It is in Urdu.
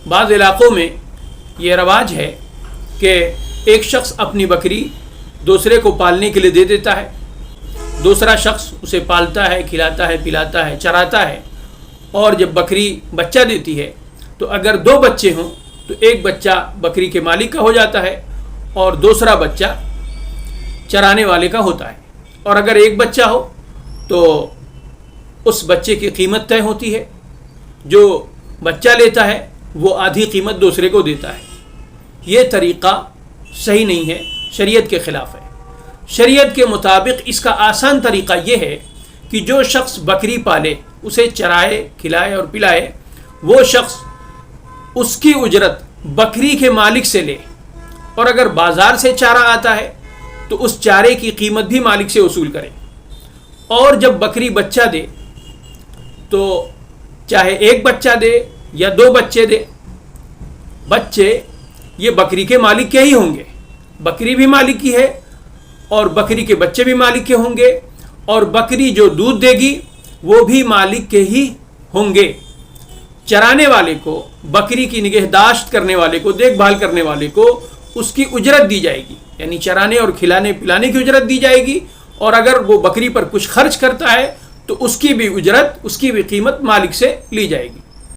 بعض علاقوں میں یہ رواج ہے کہ ایک شخص اپنی بکری دوسرے کو پالنے کے لیے دے دیتا ہے، دوسرا شخص اسے پالتا ہے، کھلاتا ہے، پلاتا ہے، چراتا ہے، اور جب بکری بچہ دیتی ہے تو اگر 2 بچے ہوں تو ایک بچہ بکری کے مالک کا ہو جاتا ہے اور دوسرا بچہ چرانے والے کا ہوتا ہے، اور اگر ایک بچہ ہو تو اس بچے کی قیمت طے ہوتی ہے، جو بچہ لیتا ہے وہ آدھی قیمت دوسرے کو دیتا ہے۔ یہ طریقہ صحیح نہیں ہے، شریعت کے خلاف ہے۔ شریعت کے مطابق اس کا آسان طریقہ یہ ہے کہ جو شخص بکری پالے، اسے چرائے، کھلائے اور پلائے، وہ شخص اس کی اجرت بکری کے مالک سے لے، اور اگر بازار سے چارہ آتا ہے تو اس چارے کی قیمت بھی مالک سے وصول کرے، اور جب بکری بچہ دے تو چاہے ایک بچہ دے یا 2 بچے دے، بچے یہ بکری کے مالک کے ہی ہوں گے، بکری بھی مالک کی ہے اور بکری کے بچے بھی مالک کے ہوں گے، اور بکری جو دودھ دے گی وہ بھی مالک کے ہی ہوں گے۔ چرانے والے کو، بکری کی نگہداشت کرنے والے کو، دیکھ بھال کرنے والے کو اس کی اجرت دی جائے گی، یعنی چرانے اور کھلانے پلانے کی اجرت دی جائے گی، اور اگر وہ بکری پر کچھ خرچ کرتا ہے تو اس کی بھی اجرت، اس کی بھی قیمت مالک سے لی جائے گی۔